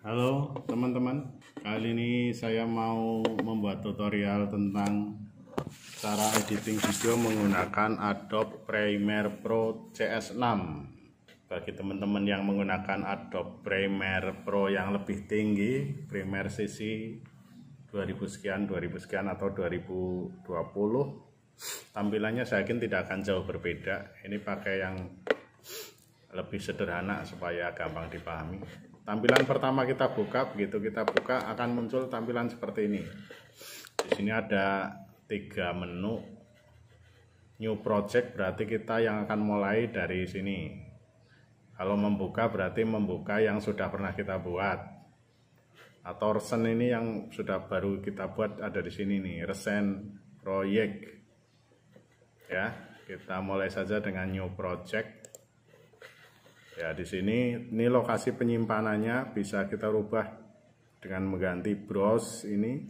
Halo teman-teman, kali ini saya mau membuat tutorial tentang cara editing video menggunakan Adobe Premiere Pro CS6. Bagi teman-teman yang menggunakan Adobe Premiere Pro yang lebih tinggi, Premiere CC 2000 sekian, 2000 sekian atau 2020, tampilannya saya yakin tidak akan jauh berbeda. Ini pakai yang lebih sederhana supaya gampang dipahami. Tampilan pertama kita buka, begitu kita buka akan muncul tampilan seperti ini. Di sini ada 3 menu. New project berarti kita yang akan mulai dari sini. Kalau membuka berarti membuka yang sudah pernah kita buat. Atau recent ini yang sudah baru kita buat ada di sini nih, recent project. Ya, kita mulai saja dengan new project. Ya, di sini ini lokasi penyimpanannya bisa kita rubah dengan mengganti browse ini.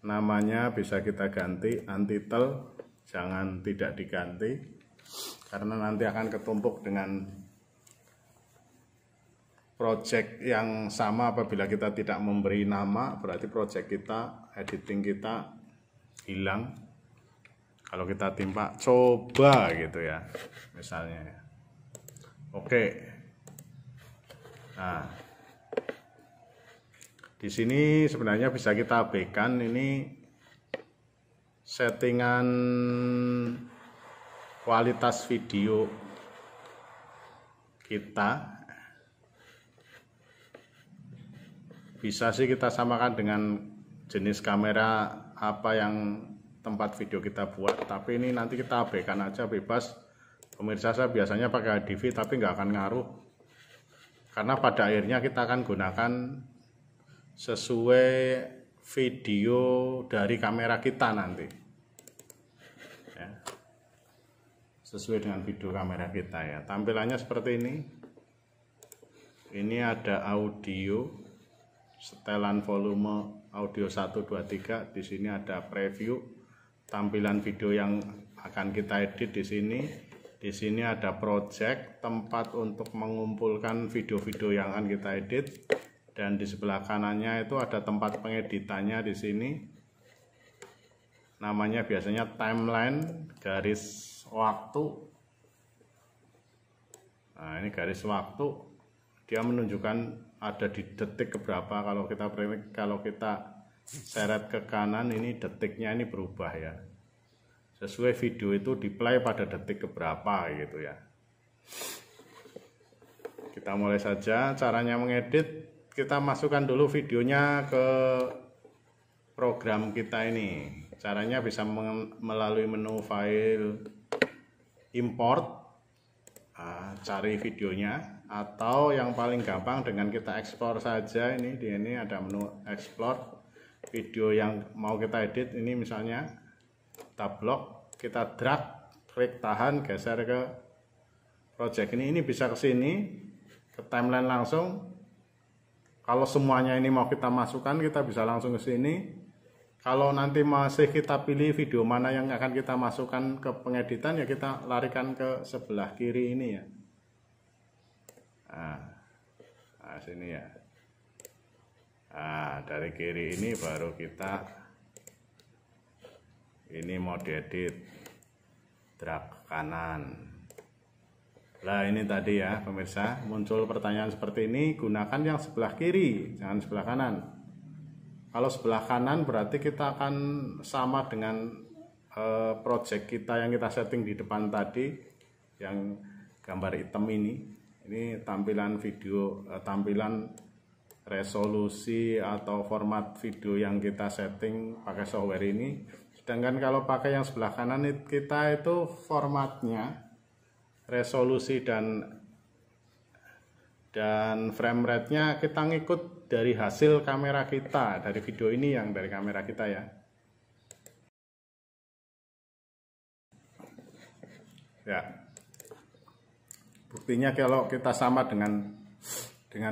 Namanya bisa kita ganti untitled, jangan tidak diganti karena nanti akan ketumpuk dengan project yang sama. Apabila kita tidak memberi nama, berarti project kita, editing kita hilang. Kalau kita timpa coba gitu ya, misalnya ya. Oke. Nah, di sini sebenarnya bisa kita abaikan, ini settingan kualitas video kita. Bisa sih kita samakan dengan jenis kamera apa yang tempat video kita buat, tapi ini nanti kita abaikan aja, bebas. Pemirsa, saya biasanya pakai HDV tapi nggak akan ngaruh, karena pada akhirnya kita akan gunakan sesuai video dari kamera kita nanti ya, sesuai dengan video kamera kita ya. Tampilannya seperti ini ada audio, setelan volume audio 1, 2, 3. Di sini ada preview, tampilan video yang akan kita edit di sini. Di sini ada project, tempat untuk mengumpulkan video-video yang akan kita edit, dan di sebelah kanannya itu ada tempat pengeditannya. Di sini namanya biasanya timeline, garis waktu. Nah, ini garis waktu, dia menunjukkan ada di detik keberapa. Kalau kita seret ke kanan, ini detiknya ini berubah ya, sesuai video itu di play pada detik keberapa gitu ya. Kita mulai saja. Caranya mengedit, kita masukkan dulu videonya ke program kita ini. Caranya bisa melalui menu file, import, cari videonya, atau yang paling gampang dengan kita ekspor saja. Ini di ini ada menu ekspor video yang mau kita edit. Ini misalnya kita blok, kita drag, klik tahan, geser ke project ini bisa ke sini, ke timeline langsung. Kalau semuanya ini mau kita masukkan, kita bisa langsung ke sini. Kalau nanti masih kita pilih video mana yang akan kita masukkan ke pengeditan, ya kita larikan ke sebelah kiri ini ya. Nah sini ya. Nah, dari kiri ini baru kita, ini mau diedit, drag kanan. Nah, ini tadi ya pemirsa, muncul pertanyaan seperti ini, gunakan yang sebelah kiri, jangan sebelah kanan. Kalau sebelah kanan berarti kita akan sama dengan project kita yang kita setting di depan tadi, yang gambar hitam ini. Ini tampilan video, tampilan resolusi atau format video yang kita setting pakai software ini. Sedangkan kalau pakai yang sebelah kanan kita itu formatnya, resolusi dan frame rate-nya kita ngikut dari hasil kamera kita, dari video ini yang dari kamera kita ya. Ya. Buktinya kalau kita sama dengan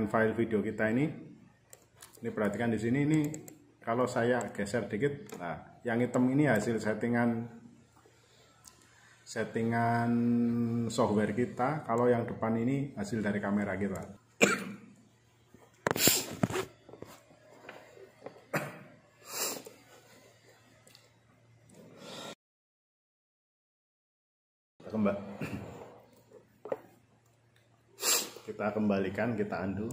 file video kita ini perhatikan di sini, ini kalau saya geser dikit, nah yang hitam ini hasil settingan software kita. Kalau yang depan ini hasil dari kamera kita. kita kembalikan, kita undo.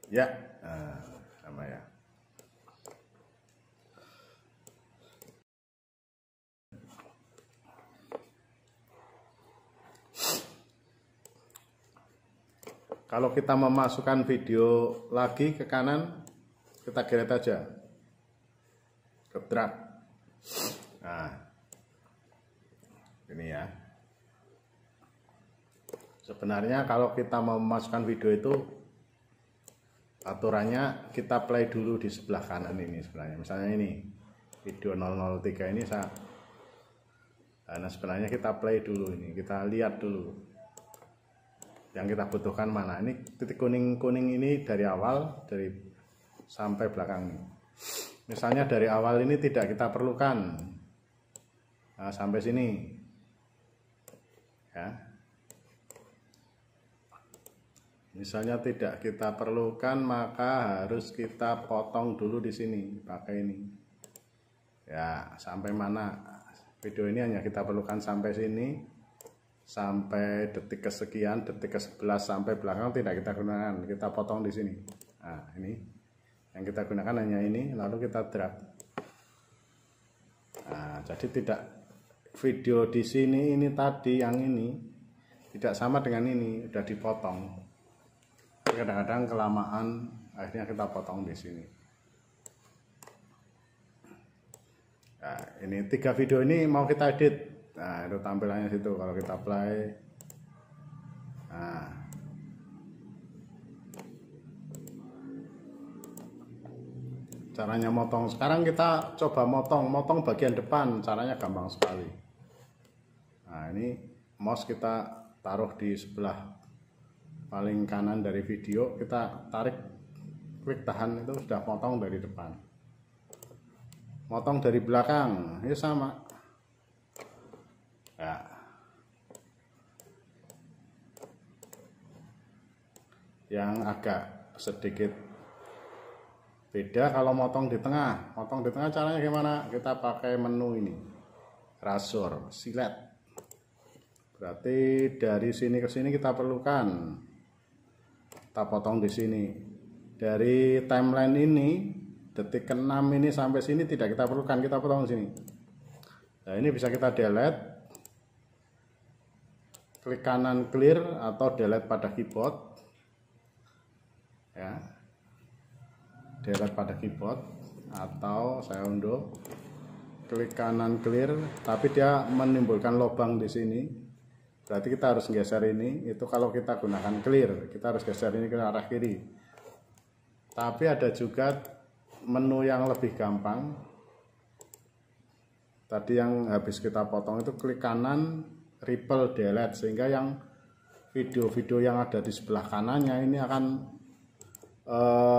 Ya, sama ya. Kalau kita memasukkan video lagi ke kanan, kita geret aja, ke drag. Nah, ini ya. Sebenarnya kalau kita memasukkan video itu, aturannya kita play dulu di sebelah kanan ini sebenarnya. Misalnya ini video 003 ini nah sebenarnya kita play dulu ini, kita lihat dulu yang kita butuhkan mana. Ini titik kuning-kuning ini dari awal, dari sampai belakang ini. Misalnya dari awal ini tidak kita perlukan, nah, sampai sini ya. Misalnya tidak kita perlukan, maka harus kita potong dulu di sini pakai ini. Ya, sampai mana? Video ini hanya kita perlukan sampai sini, sampai detik kesekian, detik ke-11 sampai belakang tidak kita gunakan. Kita potong di sini. Nah, ini yang kita gunakan hanya ini, lalu kita drag. Nah, jadi tidak video di sini ini tadi yang ini tidak sama dengan ini, sudah dipotong. Kadang-kadang kelamaan, akhirnya kita potong di sini. Nah, ini 3 video ini mau kita edit. Nah, itu tampilannya situ kalau kita play. Nah, caranya motong. Sekarang kita coba motong bagian depan. Caranya gampang sekali. Nah, ini mouse kita taruh di sebelah paling kanan dari video, kita tarik klik tahan, itu sudah potong dari depan. Motong dari belakang ini sama ya. Yang agak sedikit beda kalau motong di tengah. Motong di tengah caranya gimana? Kita pakai menu ini, rasur silet. Berarti dari sini ke sini kita perlukan, kita potong di sini. Dari timeline ini detik ke-6 ini sampai sini tidak kita perlukan, kita potong di sini. Nah, ini bisa kita delete, klik kanan clear atau delete pada keyboard ya, delete pada keyboard, atau saya undo, klik kanan clear, tapi dia menimbulkan lubang di sini. Berarti kita harus geser ini. Itu kalau kita gunakan clear, kita harus geser ini ke arah kiri. Tapi ada juga menu yang lebih gampang. Tadi yang habis kita potong itu klik kanan, ripple delete, sehingga yang video-video yang ada di sebelah kanannya ini akan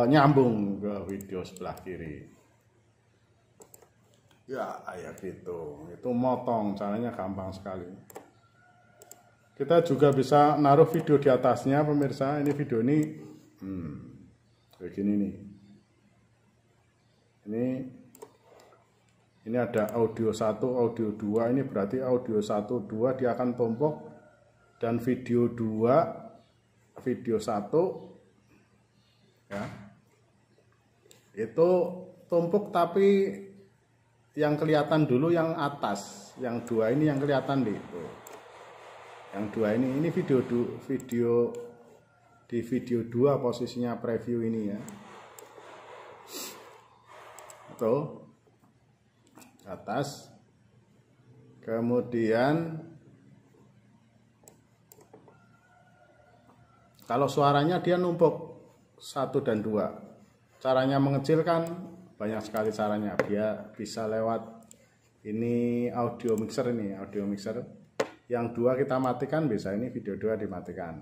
nyambung ke video sebelah kiri. Ya, kayak gitu. Itu motong, caranya gampang sekali. Kita juga bisa naruh video di atasnya, pemirsa. Ini video ini begini nih. Ini ada audio 1, audio 2. Ini berarti audio 1, 2 dia akan tumpuk, dan video 2, video 1 ya, itu tumpuk, tapi yang kelihatan dulu yang atas, yang 2 ini yang kelihatan di itu. Yang 2 ini video di video 2 posisinya preview ini ya. Tuh atas, kemudian kalau suaranya dia numpuk 1 dan 2. Caranya mengecilkan banyak sekali caranya. Dia bisa lewat ini audio mixer, ini audio mixer. Yang 2 kita matikan, bisa ini video 2 dimatikan,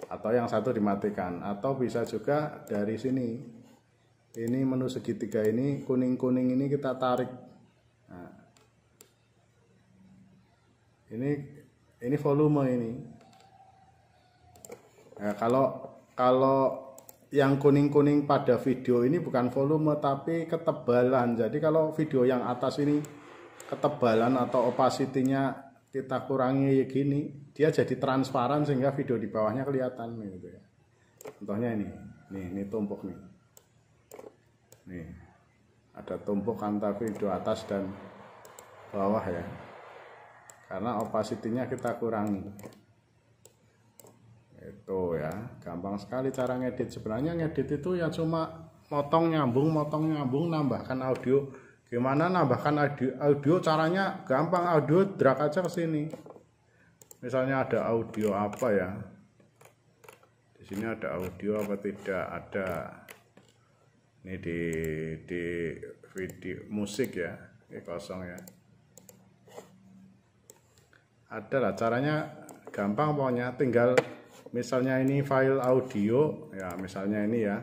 atau yang 1 dimatikan, atau bisa juga dari sini. Ini menu segitiga ini, kuning-kuning ini kita tarik. Nah, ini volume ini. Nah, kalau yang kuning-kuning pada video ini bukan volume tapi ketebalan. Jadi kalau video yang atas ini ketebalan atau opacity-nya kita kurangi gini, dia jadi transparan sehingga video di bawahnya kelihatan gitu ya. Contohnya ini tumpuk nih. Nih. Ada tumpuk antara video atas dan bawah ya. Karena opacity-nya kita kurangi. Itu ya, gampang sekali cara ngedit. Sebenarnya ngedit itu ya cuma motong nyambung, nambahkan audio. Gimana nambahkan audio? Caranya gampang, audio drag aja ke sini. Misalnya ada audio apa ya? Di sini ada audio apa tidak? Ada. Ini di video musik ya. Ini kosong ya. Ada lah caranya, gampang pokoknya. Tinggal misalnya ini file audio ya, misalnya ini ya.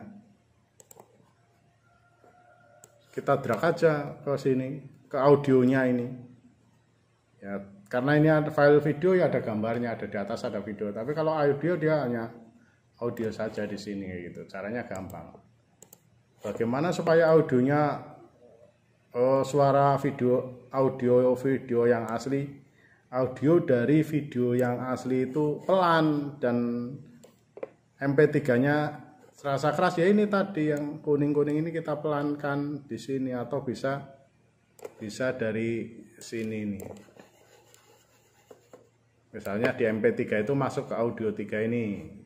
Kita drag aja ke sini, ke audionya ini. Ya, karena ini ada file video ya, ada gambarnya, ada di atas ada video. Tapi kalau audio dia hanya audio saja di sini gitu. Caranya gampang. Bagaimana supaya audionya suara video audio yang asli, audio dari video yang asli itu pelan dan MP3-nya serasa keras ya. Ini tadi yang kuning-kuning ini kita pelankan di sini atau bisa dari sini nih. Misalnya di MP3 itu masuk ke audio 3 ini.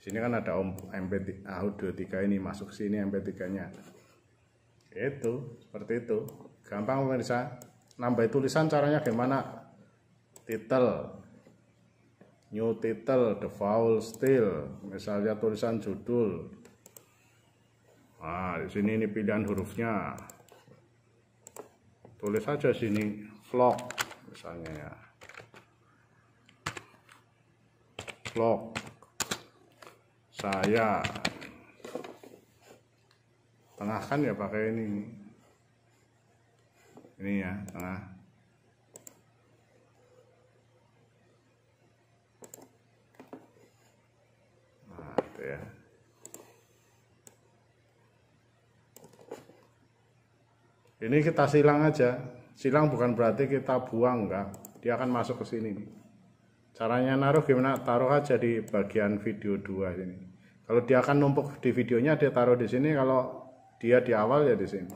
Sini kan ada MP3 audio 3 ini masuk sini MP3-nya. Itu seperti itu. Gampang pemirsa. Nambah tulisan caranya gimana? Title, new title, the vowel still, misalnya tulisan judul. Nah, di sini ini pilihan hurufnya. Tulis aja sini vlog misalnya ya. Vlog saya. Tengah kan ya pakai ini. Ini ya, tengah. Ya. Ini kita silang aja. Silang bukan berarti kita buang, enggak. Dia akan masuk ke sini. Caranya naruh gimana? Taruh aja di bagian video 2 ini. Kalau dia akan numpuk di videonya, dia taruh di sini. Kalau dia di awal ya di sini.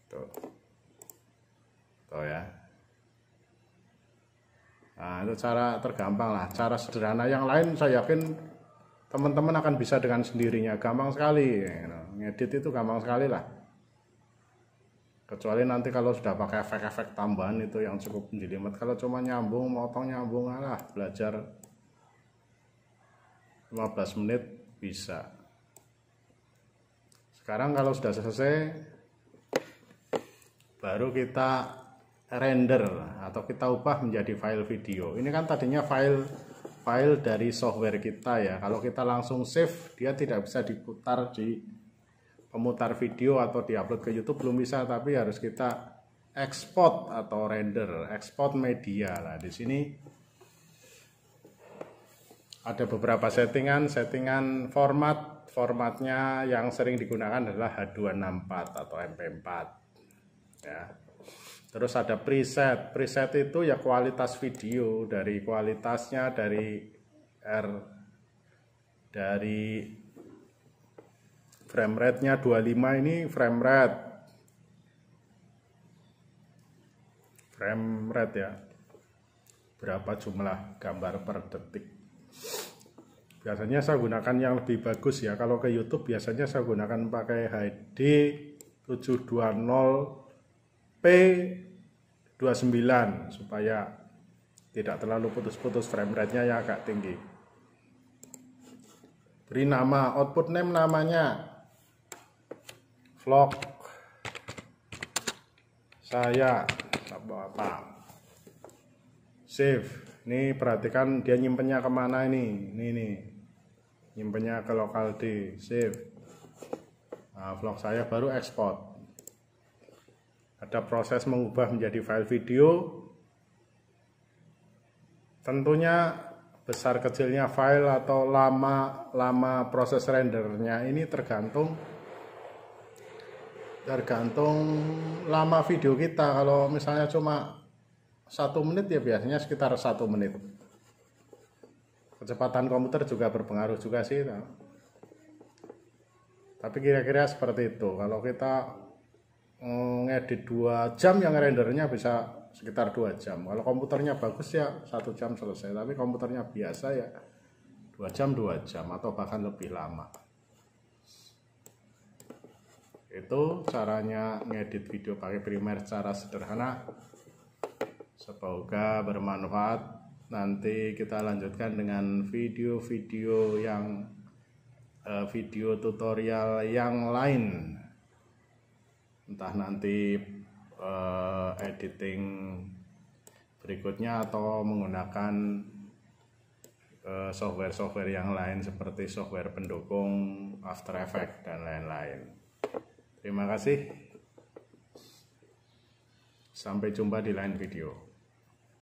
Tuh ya. Nah, itu cara tergampang lah, cara sederhana. Yang lain saya yakin teman-teman akan bisa dengan sendirinya, gampang sekali. Ngedit itu gampang sekali lah. Kecuali nanti kalau sudah pakai efek-efek tambahan itu yang cukup menjelimet. Kalau cuma nyambung, motong nyambung lah, belajar 15 menit bisa. Sekarang kalau sudah selesai, baru kita render atau kita ubah menjadi file video. Ini kan tadinya file dari software kita ya. Kalau kita langsung save, dia tidak bisa diputar di pemutar video atau diupload ke YouTube, belum bisa. Tapi harus kita export atau render, export media lah. Di sini ada beberapa settingan formatnya yang sering digunakan adalah H264 atau MP4 ya. Terus ada preset itu ya kualitas video, dari kualitasnya dari frame rate-nya 25 ini frame rate ya, berapa jumlah gambar per detik. Biasanya saya gunakan yang lebih bagus ya. Kalau ke YouTube biasanya saya gunakan pakai HD 720p 29 supaya tidak terlalu putus-putus, frame rate-nya yang agak tinggi. Beri nama, output name namanya vlog saya apa. Save. Ini perhatikan dia nyimpennya kemana ini. Ini nyimpennya ke lokal D. Save. Nah, vlog saya baru ekspor. Ada proses mengubah menjadi file video. Tentunya besar kecilnya file atau lama proses rendernya ini tergantung lama video kita. Kalau misalnya cuma 1 menit ya biasanya sekitar 1 menit. Kecepatan komputer juga berpengaruh juga sih, tapi kira-kira seperti itu. Kalau kita ngedit 2 jam, yang rendernya bisa sekitar 2 jam. Kalau komputernya bagus ya 1 jam selesai, tapi komputernya biasa ya 2 jam atau bahkan lebih lama. Itu caranya ngedit video pakai Premiere secara sederhana. Semoga bermanfaat. Nanti kita lanjutkan dengan video-video video tutorial yang lain, entah nanti editing berikutnya atau menggunakan software-software yang lain seperti software pendukung After Effects dan lain-lain. Terima kasih, sampai jumpa di lain video.